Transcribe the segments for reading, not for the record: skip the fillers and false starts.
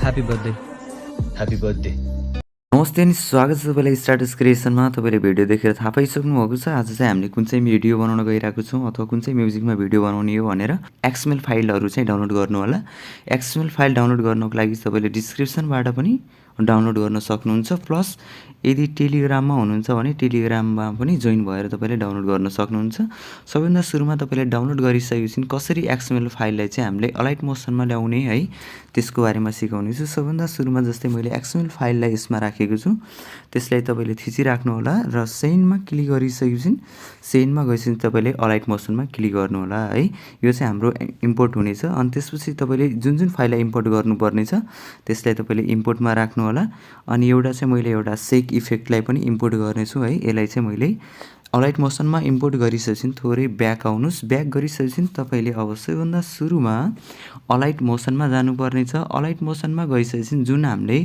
Happy birthday happy birthday. नमस्ते अनि स्वागत छ तपाईँलाई स्टार्टस क्रिएसनमा। तपाईँले भिडियो देखेर थाहा पाइसक्नुभएको छ आज चाहिँ हामीले कुन चाहिँ भिडियो बनाउन गइरहेको छौँ अथवा कुन चाहिँ म्युजिकमा भिडियो बनाउने हो भनेर। एक्सएमएल फाइलहरू चाहिँ डाउनलोड गर्नु होला। एक्सएमएल फाइल डाउनलोड गर्नको लागि तपाईँले डिस्क्रिप्सनबाट पनि डाउनलोड गर्न सक्नुहुन्छ। प्लस यदि टेलिग्राममा हुनुहुन्छ भने टेलिग्राममा पनि जोइन भएर तपाईँले डाउनलोड गर्न सक्नुहुन्छ। सबैभन्दा सुरुमा तपाईँले डाउनलोड गरिसकेपछि कसरी एक्सएमएल फाइललाई चाहिँ हामीले अलाइट मोसनमा ल्याउने है त्यसको बारेमा सिकाउनेछु। सबैभन्दा सुरुमा जस्तै मैले एक्सएमएल फाइललाई यसमा राखेको छु, त्यसलाई तपाईँले थिचिराख्नु होला र सेन्डमा क्लिक गरिसकेपछि सेन्डमा गएपछि तपाईँले अलाइट मोसनमा क्लिक गर्नु होला है। यो चाहिँ हाम्रो इम्पोर्ट हुनेछ। अनि त्यसपछि तपाईँले जुन जुन फाइललाई इम्पोर्ट गर्नुपर्ने छ त्यसलाई तपाईँले इम्पोर्टमा राख्नु होला। अनि एउटा चाहिँ मैले एउटा सेक इफेक्टलाई पनि इम्पोर्ट गर्नेछु है। यसलाई चाहिँ मैले अलाइट मोसनमा इम्पोर्ट गरिसकेपछि थोरै ब्याक आउनुहोस्। ब्याक गरिसकेपछि तपाईँले अब सबैभन्दा सुरुमा अलाइट मोसनमा जानुपर्ने छ। अलाइट मोसनमा गइसकेपछि जुन हामीले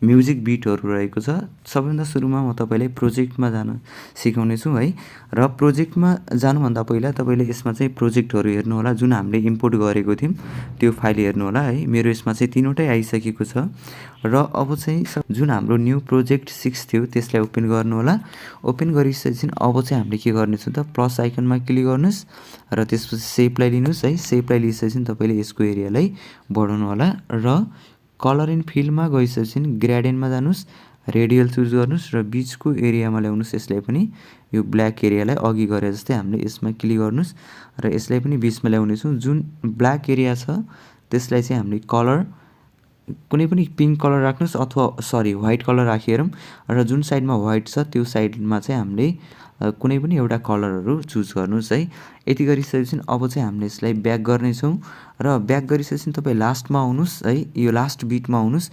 म्युजिक बिटहरू रहेको छ सबैभन्दा सुरुमा म तपाईँलाई प्रोजेक्टमा जान सिकाउने छु है। र प्रोजेक्टमा जानुभन्दा पहिला तपाईँले यसमा चाहिँ प्रोजेक्टहरू हेर्नु होला जुन हामीले इम्पोर्ट गरेको थियौँ त्यो फाइल हेर्नु होला है। मेरो यसमा चाहिँ तीनवटै आइसकेको छ र अब चाहिँ जुन हाम्रो न्यू प्रोजेक्ट 6 थियो त्यसलाई ओपन गर्नु होला। ओपन गरिसकेपछि अब चाहिँ हामीले के गर्नेछौँ त प्लस आइकनमा क्लिक गर्नुहोस् र त्यसपछि सेपलाई लिनुहोस् है। सेपलाई लिइसकेपछि तपाईँले यसको एरियालाई बढाउनु होला र कलर एन्ड फिलमा गइसकेपछि ग्रेडियन्टमा जानुहोस्, रेडियल चुज गर्नुहोस् र बिचको एरियामा ल्याउनुहोस्। यसलाई पनि यो ब्ल्याक एरियालाई अघि गरे जस्तै हामीले यसमा क्लिक गर्नुहोस् र यसलाई पनि बिचमा ल्याउनेछौँ। जुन ब्ल्याक एरिया छ त्यसलाई चाहिँ हामीले कलर कुनै पनि पिङ्क कलर राख्नुहोस् अथवा व्हाइट कलर राखिहेरौँ र जुन साइडमा व्हाइट छ त्यो साइडमा चाहिँ हामीले कुनै पनि एउटा कलरहरू चुज गर्नुहोस् है। यति गरिसकेपछि अब चाहिँ हामीले यसलाई ब्याक गर्नेछौँ र ब्याक गरिसकेपछि तपाईँ लास्टमा आउनुहोस् है। यो लास्ट बिटमा आउनुहोस्,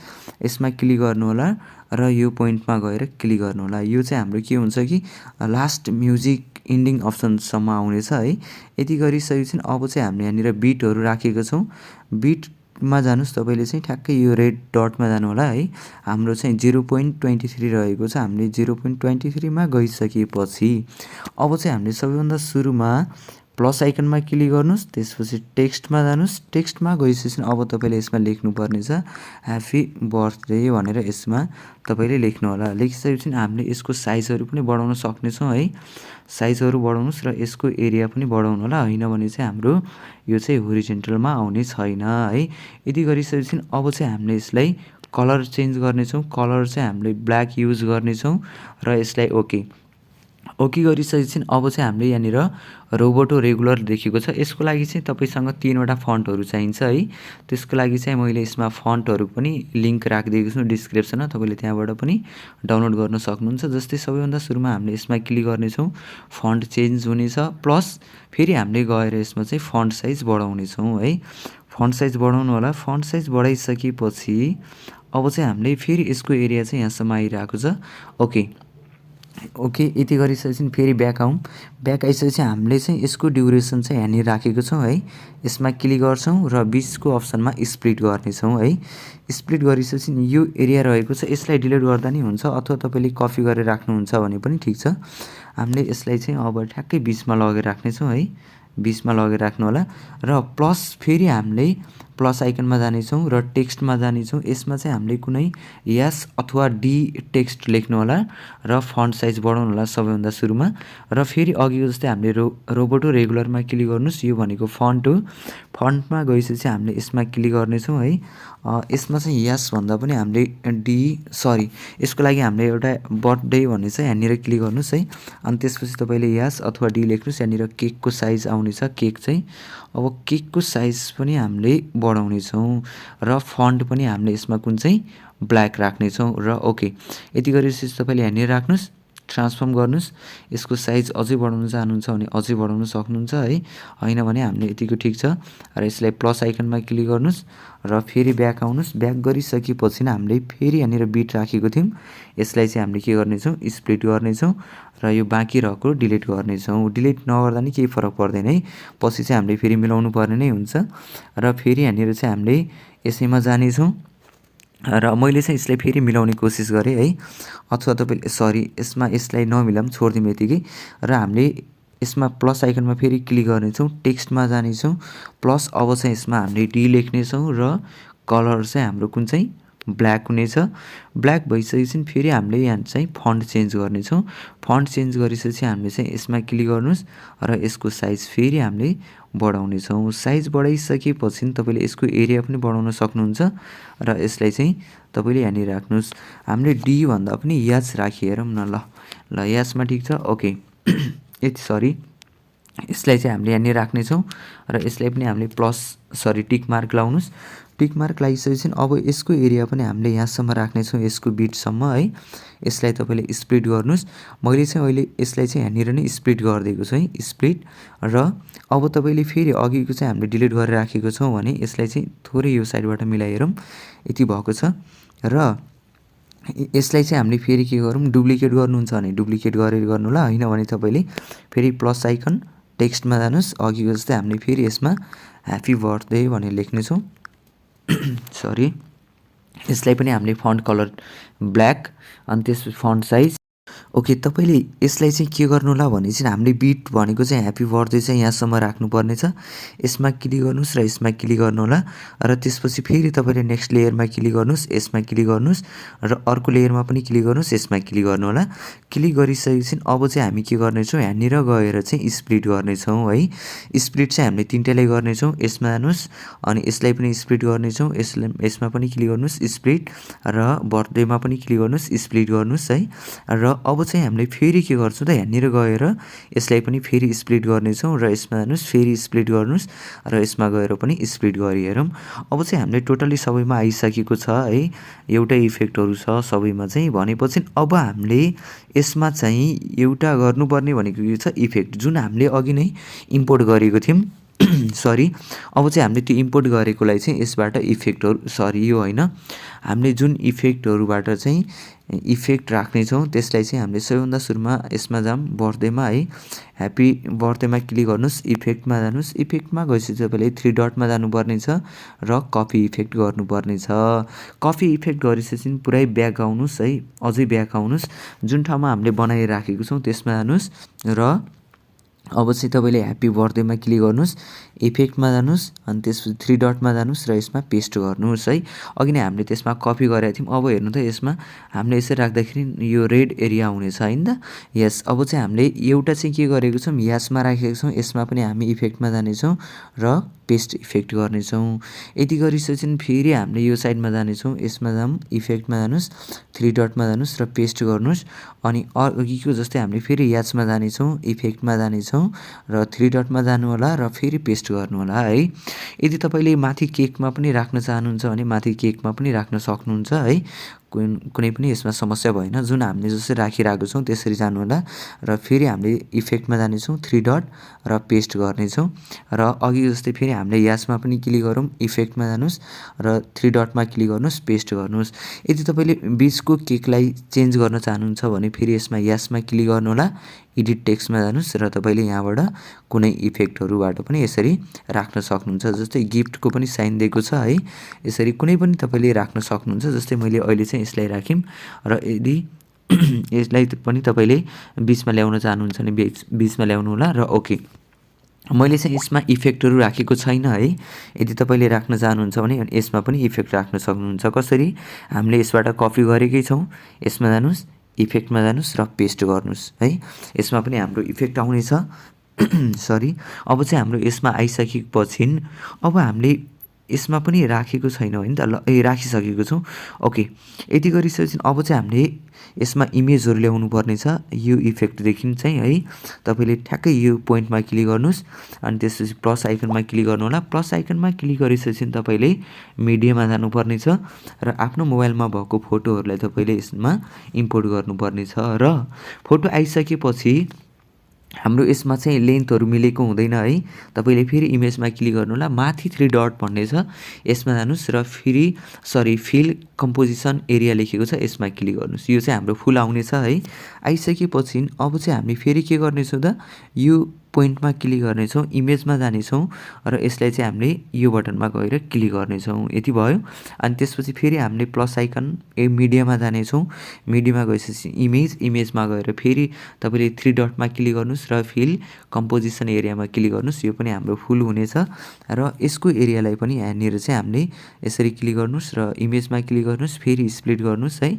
यसमा क्लिक गर्नु होला र यो पोइन्टमा गएर क्लिक गर्नु होला। यो चाहिँ हाम्रो के हुन्छ कि लास्ट म्युजिक इन्डिङ अप्सनसम्म आउनेछ है। यति गरिसकेपछि अब चाहिँ हामीले यहाँनिर बिटहरू राखेको छौँ। बिटमा जानुहोस् तपाईँले चाहिँ ठ्याक्कै यो रेड डटमा जानु होला है। हाम्रो चाहिँ 0.23 रहेको छ। हामीले 0.23मा गइसकेपछि अब चाहिँ हामीले सबैभन्दा सुरुमा प्लस आइकनमा क्लिक गर्नुहोस्, त्यसपछि टेक्स्टमा जानुहोस्। टेक्स्टमा गइसकेपछि अब तपाईँले यसमा लेख्नुपर्ने छ ह्याप्पी बर्थडे भनेर यसमा तपाईँले लेख्नु होला। लेखिसकेपछि हामीले यसको साइजहरू पनि बढाउन सक्नेछौँ है। साइजहरू बढाउनुहोस् र यसको एरिया पनि बढाउनु होला, होइन भने चाहिँ हाम्रो यो चाहिँ होरिजेन्टलमा आउने छैन है। यदि गरिसकेपछि अब चाहिँ हामीले यसलाई कलर चेन्ज गर्नेछौँ। कलर चाहिँ हामीले ब्ल्याक युज गर्नेछौँ र यसलाई ओके गरिसकेपछि अब चाहिँ हामीले यहाँनिर रोबोटो रेगुलर लेखेको छ। यसको लागि चाहिँ तपाईँसँग 3वटा फन्टहरू चाहिन्छ है। त्यसको लागि चाहिँ मैले यसमा फन्टहरू पनि लिङ्क राखिदिएको छु डिस्क्रिप्सनमा, तपाईँले त्यहाँबाट पनि डाउनलोड गर्न सक्नुहुन्छ। जस्तै सबैभन्दा सुरुमा हामीले यसमा क्लिक गर्नेछौँ, फन्ट चेन्ज हुनेछ। प्लस फेरि हामीले गएर यसमा चाहिँ फन्ट साइज बढाउनेछौँ है। फन्ट साइज बढाउनु होला। फन्ट साइज बढाइसकेपछि अब चाहिँ हामीले फेरि यसको एरिया चाहिँ यहाँसम्म आइरहेको छ। ओके यति गरिसकेपछि फेरि ब्याक आउँ। ब्याक आइसकेपछि हामीले चाहिँ यसको ड्युरेसन चाहिँ यहाँनिर राखेको छौँ है। यसमा क्लिक गर्छौँ र बिचको अप्सनमा स्प्लिट गर्नेछौँ है। स्प्लिट गरिसकेपछि यो एरिया रहेको छ, यसलाई डिलिट गर्दा नि हुन्छ अथवा तपाईँले कपी गरेर राख्नुहुन्छ भने पनि ठिक छ। हामीले यसलाई चाहिँ अब ठ्याक्कै बिचमा लगेर राख्नेछौँ है। बिचमा लगेर राख्नु होला र प्लस फेरि हामीले प्लस आइकनमा जानेछौँ र टेक्स्टमा जानेछौँ। यसमा चाहिँ हामीले कुनै यस अथवा डी टेक्स्ट लेख्नु होला र फन्ट साइज बढाउनु होला सबैभन्दा सुरुमा। र फेरि अघिको जस्तै हामीले रोबोटो रेगुलरमा क्लिक गर्नुहोस्। यो भनेको फन्ट हो। फन्टमा गइसकेपछि हामीले यसमा क्लिक गर्नेछौँ है। यसमा चाहिँ यस भन्दा पनि हामीले यसको लागि हामीले एउटा बर्थडे भन्ने चाहिँ यहाँनिर क्लिक गर्नुहोस् है। अनि त्यसपछि तपाईँले यस अथवा डी लेख्नुहोस्। यहाँनिर केकको साइज आउनेछ। केक चाहिँ अब केकको साइज पनि हामीले बढाउनेछौँ र फन्ट पनि हामीले यसमा कुन चाहिँ ब्ल्याक राख्नेछौँ र ओके यति गरेपछि तपाईँले यहाँनिर राख्नुहोस्, ट्रान्सफर्म गर्नुहोस्। यसको साइज अझै बढाउनु चाहनुहुन्छ भने अझै बढाउन सक्नुहुन्छ है, होइन भने हामीले यतिको ठिक छ। र यसलाई प्लस आइकनमा क्लिक गर्नुहोस् र फेरि ब्याक आउनुहोस्। ब्याक गरिसकेपछि हामीले फेरि यहाँनिर बिट राखेको थियौँ, यसलाई चाहिँ हामीले के गर्नेछौँ स्प्लिट गर्नेछौँ र यो बाँकी रहेको डिलिट गर्नेछौँ। डिलिट नगर्दा नि केही फरक पर्दैन है, पछि चाहिँ हामीले फेरि मिलाउनु पर्ने नै हुन्छ। र फेरि यहाँनिर चाहिँ हामीले यसैमा जानेछौँ र मैले चाहिँ यसलाई फेरि मिलाउने कोसिस गरेँ है। अथवा तपाईँले यसलाई नमिलाऊँ छोडिदिउँ यतिकै। र हामीले यसमा प्लस आइकनमा फेरि क्लिक गर्नेछौँ, टेक्स्टमा जानेछौँ। प्लस अब चाहिँ यसमा हामीले डी लेख्नेछौँ र कलर चाहिँ हाम्रो कुन चाहिँ ब्ल्याक हुनेछ। ब्ल्याक भइसकेपछि फेरि हामीले यहाँ चाहिँ फन्ट चेन्ज गर्नेछौँ। फन्ट चेन्ज गरिसकेपछि हामीले चाहिँ यसमा क्लिक गर्नुहोस् र यसको साइज फेरि हामीले बढाउनेछौँ। साइज बढाइसकेपछि तपाईँले यसको एरिया पनि बढाउन सक्नुहुन्छ र यसलाई चाहिँ तपाईँले यहाँनिर राख्नुहोस्। हामीले डी भन्दा पनि याच राखी हेरौँ न। ल याचमा ठिक छ। ओके यति सरी यसलाई चाहिँ हामीले यहाँनिर राख्नेछौँ र यसलाई पनि हामीले टिक मार्क लाउनुहोस्। टिक मार्क लगाइसकेपछि अब यसको एरिया पनि हामीले यहाँसम्म राख्नेछौँ, यसको बिटसम्म है। यसलाई तपाईँले स्प्लिट गर्नुहोस्। मैले चाहिँ अहिले यसलाई चाहिँ यहाँनिर नै स्प्लिट गरिदिएको छु है, स्प्लिट। र अब तपाईँले फेरि अघिको चाहिँ हामीले डिलिट गरेर राखेको छौँ भने यसलाई चाहिँ थोरै यो साइडबाट मिलाइहेरौँ, यति भएको छ। र यसलाई चाहिँ हामीले फेरि के गरौँ, डुप्लिकेट गर्नुहुन्छ भने डुप्लिकेट गरेर गर्नु होला, होइन भने तपाईँले फेरि प्लस आइकन टेक्स्टमा जानुहोस्। अघिको जस्तै हामीले फेरि यसमा ह्याप्पी बर्थडे भनेर लेख्नेछौँ। सरी यसलाई पनि हामीले फन्ट कलर ब्ल्याक अनि त्यसपछि फन्ट साइज ओके। तपाईँले यसलाई चाहिँ के गर्नु होला भने चाहिँ हामीले बिट भनेको चाहिँ ह्याप्पी बर्थडे चाहिँ यहाँसम्म राख्नुपर्नेछ। यसमा क्लिक गर्नुहोस् र यसमा क्लिक गर्नु होला र त्यसपछि फेरि तपाईँले नेक्स्ट लेयरमा क्लिक गर्नुहोस्, यसमा क्लिक गर्नुहोस् र अर्को लेयरमा पनि क्लिक गर्नुहोस्, यसमा क्लिक गर्नु होला। क्लिक गरिसकेपछि अब चाहिँ हामी के गर्नेछौँ, यहाँनिर गएर चाहिँ स्प्लिट गर्नेछौँ है। स्प्लिट चाहिँ हामीले तिनटैलाई गर्नेछौँ। यसमा जानुहोस् अनि यसलाई पनि स्प्लिट गर्नेछौँ, यसमा पनि क्लिक गर्नुहोस् स्प्लिट र बर्थडेमा पनि क्लिक गर्नुहोस् स्प्लिट गर्नुहोस् है। र अब चाहिँ हामीले फेरि के गर्छौँ त, यहाँनिर गएर यसलाई पनि फेरि स्प्लिट गर्नेछौँ र यसमा जानुहोस् फेरि स्प्लिट गर्नुहोस् र यसमा गएर पनि स्प्लिट गरिहेरौँ। अब चाहिँ हामीले टोटली सबैमा आइसकेको छ है, एउटै इफेक्टहरू छ सबैमा चाहिँ। भनेपछि अब हामीले यसमा चाहिँ एउटा गर्नुपर्ने भनेको यो छ इफेक्ट, जुन हामीले अघि नै इम्पोर्ट गरेको थियौँ। सरी अब चाहिँ हामीले त्यो इम्पोर्ट गरेकोलाई चाहिँ यसबाट इफेक्टहरू यो होइन, हामीले जुन इफेक्टहरूबाट चाहिँ इफेक्ट राख्नेछौँ त्यसलाई चाहिँ हामीले सबैभन्दा सुरुमा यसमा जाऊँ, बर्थडेमा है, ह्याप्पी बर्थडेमा क्लिक गर्नुहोस्, इफेक्टमा जानुहोस्। इफेक्टमा गएपछि तपाईँले 3 डटमा जानुपर्ने छ र कपी इफेक्ट गर्नुपर्ने छ। कपी इफेक्ट गरिसकेपछि पुरै ब्याक आउनुहोस् है, अझै ब्याक आउनुहोस्, जुन ठाउँमा हामीले बनाइराखेको छौँ त्यसमा जानुहोस् र अब चाहिँ तपाईँले ह्याप्पी बर्थडेमा क्लिक गर्नुहोस्, इफेक्टमा जानुहोस् अनि त्यसपछि 3 डटमा जानुहोस् र यसमा पेस्ट गर्नुहोस् है। अघि नै हामीले त्यसमा कपी गरेका थियौँ, अब हेर्नु त यसमा हामीले यसरी राख्दाखेरि यो रेड एरिया हुनेछ होइन त। यस अब चाहिँ हामीले एउटा चाहिँ के गरेको छौँ, यासमा राखेको छौँ, यसमा पनि हामी इफेक्टमा जानेछौँ र पेस्ट इफेक्ट गर्नेछौँ। यति गरिसकेपछि फेरि हामीले यो साइडमा जानेछौँ, यसमा जाऊँ, इफेक्टमा जानुहोस्, 3 डटमा जानुहोस् र पेस्ट गर्नुहोस्। अनि अघिको जस्तै हामीले फेरि याचमा जानेछौँ, इफेक्टमा जानेछौँ र 3 डटमा जानु होला र फेरि पेस्ट गर्नु होला है। यदि तपाईँले माथि केकमा पनि राख्न चाहनुहुन्छ भने माथि केकमा पनि राख्न सक्नुहुन्छ है, कुनै पनि यसमा समस्या भएन। जुन हामीले जसरी राखिरहेको छौँ त्यसरी जानु होला र फेरि हामीले इफेक्टमा जानेछौँ, 3 डट र पेस्ट गर्नेछौँ र अघि जस्तै फेरि हामीले यासमा पनि क्लिक गरौँ, इफेक्टमा जानुहोस् र 3 डटमा क्लिक गर्नुहोस्, पेस्ट गर्नुहोस्। यदि तपाईँले बिचको केकलाई चेन्ज गर्न चाहनुहुन्छ भने फेरि यसमा यासमा क्लिक गर्नु होला, एडिट टेक्स्टमा जानुहोस् र तपाईँले यहाँबाट कुनै इफेक्टहरूबाट पनि यसरी राख्न सक्नुहुन्छ। जस्तै गिफ्टको पनि साइन दिएको छ है, यसरी कुनै पनि तपाईँले राख्न सक्नुहुन्छ। जस्तै मैले अहिले चाहिँ यसलाई राखेँ र यदि यसलाई पनि तपाईँले बिचमा ल्याउन चाहनुहुन्छ भने बिचमा ल्याउनु होला र ओके। मैले चाहिँ यसमा इफेक्टहरू राखेको छैन है, यदि तपाईँले राख्न चाहनुहुन्छ भने यसमा पनि इफेक्ट राख्न सक्नुहुन्छ। कसरी, हामीले यसबाट कपी गरेकै छौँ, यसमा जानुहोस्, इफेक्टमा जानुहोस् र पेस्ट गर्नुहोस् है। यसमा पनि हाम्रो इफेक्ट आउनेछ। सरी अब चाहिँ हाम्रो यसमा आइसकेपछि अब हामीले यसमा पनि राखेको छैन होइन त, ल राखिसकेको छौँ। ओके यति गरिसकेपछि अब चाहिँ हामीले यसमा इमेजहरू ल्याउनु पर्ने छ। यो इफेक्टदेखि चाहिँ है तपाईँले ठ्याक्कै यो पोइन्टमा क्लिक गर्नुहोस् अनि त्यसपछि प्लस आइकनमा क्लिक गर्नु होला। प्लस आइकनमा क्लिक गरिसकेपछि तपाईँले मिडियामा जानुपर्ने छ र आफ्नो मोबाइलमा भएको फोटोहरूलाई तपाईँले यसमा इम्पोर्ट गर्नुपर्ने छ। र फोटो आइसकेपछि हाम्रो यसमा चाहिँ लेन्थहरू मिलेको हुँदैन है, तपाईँले फेरि इमेजमा क्लिक गर्नु होला, माथि 3 डट भन्ने छ यसमा जानुहोस् र फेरि फिल कम्पोजिसन एरिया लेखेको छ यसमा क्लिक गर्नुहोस्। यो चाहिँ हाम्रो फुल आउनेछ है। आइसकेपछि अब चाहिँ हामी फेरि के गर्नेछौँ त, यो पोइन्टमा क्लिक गर्नेछौँ, इमेजमा जानेछौँ र यसलाई चाहिँ हामीले यो बटनमा गएर क्लिक गर्नेछौँ। यति भयो। अनि त्यसपछि फेरि हामीले प्लस आइकन मिडियामा जानेछौँ। मिडियामा गएपछि इमेजमा गएर फेरि तपाईँले 3 डटमा क्लिक गर्नुहोस् र फिल कम्पोजिसन एरियामा क्लिक गर्नुहोस्। यो पनि हाम्रो फुल हुनेछ र यसको एरियालाई पनि यहाँनिर चाहिँ हामीले यसरी क्लिक गर्नुहोस् र इमेजमा क्लिक गर्नुहोस्, फेरि स्प्लिट गर्नुहोस् है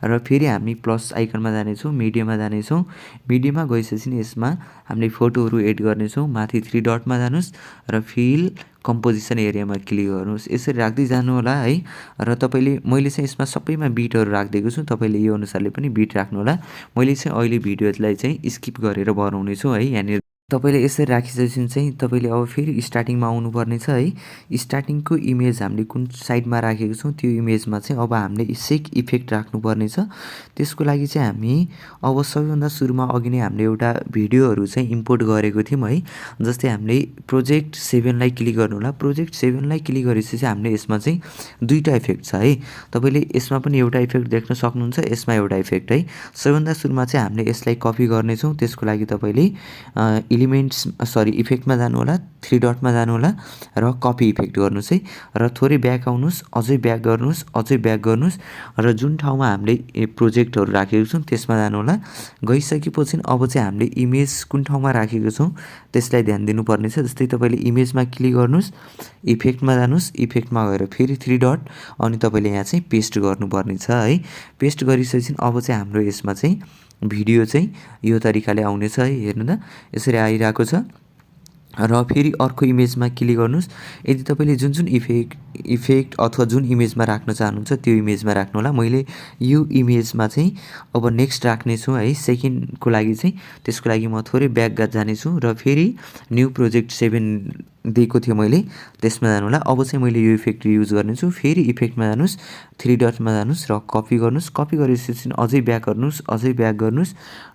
र फेरि हामी प्लस आइकनमा जानेछौँ, मिडियामा जानेछौँ। मिडियामा गइसकेपछि यसमा हामीले फोटोहरू एड गर्नेछौँ। माथि 3 डटमा जानुहोस् र फिल कम्पोजिसन एरियामा क्लिक गर्नुहोस्। यसरी राख्दै जानु होला है र तपाईँले मैले चाहिँ यसमा सबैमा बिटहरू राखिदिएको छु, तपाईँले यो अनुसारले पनि बिट राख्नु होला। मैले चाहिँ अहिले भिडियोलाई चाहिँ स्किप गरेर बनाउने छु है। यहाँनिर तपाईँले यसरी राखिसकेपछि चाहिँ तपाईँले अब फेरि स्टार्टिङमा आउनुपर्नेछ है। स्टार्टिङको इमेज हामीले कुन साइडमा राखेको छौँ त्यो इमेजमा चाहिँ अब हामीले सेक इफेक्ट राख्नुपर्नेछ। त्यसको लागि चाहिँ हामी अब सबैभन्दा सुरुमा अघि नै हामीले एउटा भिडियोहरू चाहिँ इम्पोर्ट गरेको थियौँ है। जस्तै हामीले प्रोजेक्ट 7लाई क्लिक गर्नु होला। प्रोजेक्ट 7लाई क्लिक गरेपछि चाहिँ हामीले यसमा चाहिँ दुईवटा इफेक्ट छ है। तपाईँले यसमा पनि एउटा इफेक्ट देख्न सक्नुहुन्छ, यसमा एउटा इफेक्ट है। सबैभन्दा सुरुमा चाहिँ हामीले यसलाई कपी गर्नेछौँ। त्यसको लागि तपाईँले इफेक्टमा जानु होला, 3 डटमा जानु होला र कपी इफेक्ट गर्नुहोस् है र थोरै ब्याक आउनुहोस्, अझै ब्याक गर्नुहोस्, अझै ब्याक गर्नुहोस् र जुन ठाउँमा हामीले प्रोजेक्टहरू राखेको छौँ त्यसमा जानु होला। गइसकेपछि अब चाहिँ हामीले इमेज कुन ठाउँमा राखेको छौँ त्यसलाई ध्यान दिनुपर्नेछ। जस्तै तपाईँले इमेजमा क्लिक गर्नुहोस्, इफेक्टमा जानुहोस्, इफेक्टमा गएर फेरि 3 डट अनि तपाईँले यहाँ चाहिँ पेस्ट गर्नुपर्नेछ है। पेस्ट गरिसकेपछि अब चाहिँ हाम्रो यसमा चाहिँ भिडियो चाहिँ यो तरिकाले आउनेछ है। हेर्नु त यसरी आइरहेको छ र फेरि अर्को इमेजमा क्लिक गर्नुहोस्। यदि तपाईँले जुन जुन इफेक्ट अथवा जुन इमेजमा राख्न चाहनुहुन्छ त्यो इमेजमा राख्नु होला। मैले यो इमेजमा चाहिँ अब नेक्स्ट राख्नेछु है सेकेन्डको लागि चाहिँ। त्यसको लागि म थोरै ब्याक जानेछु र फेरि न्यू प्रोजेक्ट 7 दिएको थियो मैले, त्यसमा जानु होला। अब चाहिँ मैले यो इफेक्ट युज गर्नेछु। फेरि इफेक्टमा जानुहोस्, 3 डटमा जानुहोस् र कपी गर्नुहोस्। कपी गरेपछि अझै ब्याक गर्नुहोस्, अझै ब्याक गर्नुहोस्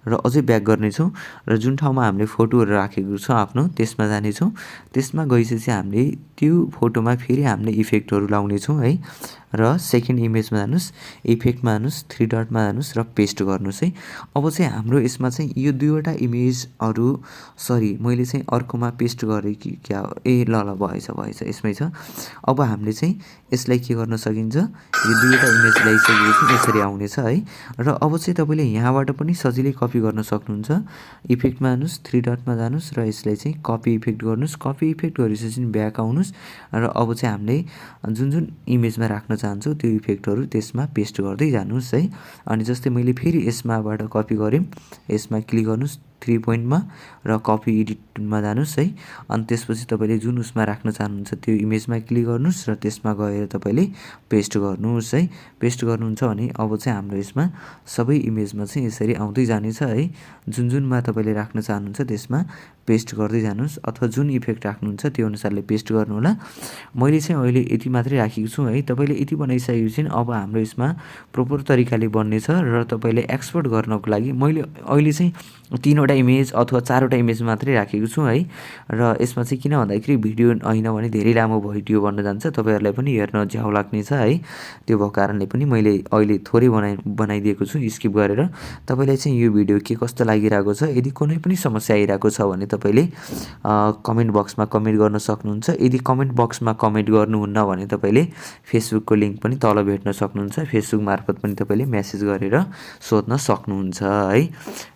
र अझै ब्याक गर्नेछौँ र जुन ठाउँमा हामीले फोटोहरू राखेको छ आफ्नो त्यसमा जानेछौँ। त्यसमा गइसकेपछि हामीले त्यो फोटोमा फेरि हामीले इफेक्टहरू लाउनेछौँ है र सेकेन्ड इमेजमा जानुहोस्, इफेक्टमा जानुहोस्, 3 डटमा जानुहोस् र पेस्ट गर्नुहोस् है। अब चाहिँ हाम्रो यसमा चाहिँ यो दुईवटा इमेजहरू मैले चाहिँ अर्कोमा पेस्ट गरेँ कि क्या ल भएछ यसमै छ। अब हामीले चाहिँ यसलाई के गर्न सकिन्छ, यो दुईवटा इमेज ल्याइसकेपछि यसरी आउनेछ है र अब चाहिँ तपाईँले यहाँबाट पनि सजिलै कपी गर्न सक्नुहुन्छ। इफेक्टमा जानुहोस्, 3 डटमा जानुहोस् र यसलाई चाहिँ कपी इफेक्ट गर्नुहोस्। कपी इफेक्ट गरिसकेपछि ब्याक आउनुहोस् र अब चाहिँ हामीले जुन जुन इमेजमा राख्न चाहन्छौँ त्यो इफेक्टहरू त्यसमा पेस्ट गर्दै जानुहोस् है। अनि जस्तै मैले फेरि यसमाबाट कपी गरेँ, यसमा क्लिक गर्नुहोस् 3 पोइन्टमा र कपी एडिटमा जानुहोस् है। अनि त्यसपछि तपाईँले जुन उसमा राख्न चाहनुहुन्छ त्यो इमेजमा क्लिक गर्नुहोस् र त्यसमा गएर तपाईँले पेस्ट गर्नुहोस् है। पेस्ट गर्नुहुन्छ भने अब चाहिँ हाम्रो यसमा सबै इमेजमा चाहिँ यसरी आउँदै जानेछ है। जुन जुनमा तपाईँले राख्न चाहनुहुन्छ त्यसमा पेस्ट गर्दै जानुहोस् अथवा जुन इफेक्ट राख्नुहुन्छ त्यो अनुसारले पेस्ट गर्नु होला। मैले चाहिँ अहिले यति मात्रै राखेको छु है। तपाईँले यति बनाइसकेपछि अब हाम्रो यसमा प्रोपर तरिकाले बन्नेछ र तपाईँले एक्सपोर्ट गर्नको लागि मैले अहिले चाहिँ 3वटा इमेज अथवा 4वटा इमेज मात्रै राखेको छु है। र यसमा चाहिँ किन भन्दाखेरि भिडियो होइन भने धेरै लामो भिडियो बन्न जान्छ, तपाईँहरूलाई पनि हेर्न झ्याउ लाग्नेछ है। त्यो भएको कारणले पनि मैले अहिले थोरै बनाइदिएको छु स्किप गरेर। तपाईँलाई चाहिँ यो भिडियो के कस्तो लागिरहेको छ, यदि कुनै पनि समस्या आइरहेको छ भने तपाईँले कमेन्ट बक्समा कमेन्ट गर्न सक्नुहुन्छ। यदि कमेन्ट बक्समा कमेन्ट गर्नुहुन्न भने तपाईँले फेसबुकको लिङ्क पनि तल भेट्न सक्नुहुन्छ। फेसबुक मार्फत पनि तपाईँले मेसेज गरेर सोध्न सक्नुहुन्छ है।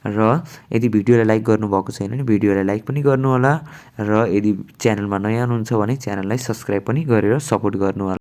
र यदि भिडियोलाई लाइक गर्नुभएको छैन भने भिडियोलाई लाइक पनि गर्नु होला र यदि च्यानलमा नयाँ हुनुहुन्छ भने च्यानललाई सब्सक्राइब पनि गरेर सपोर्ट गर्नु होला।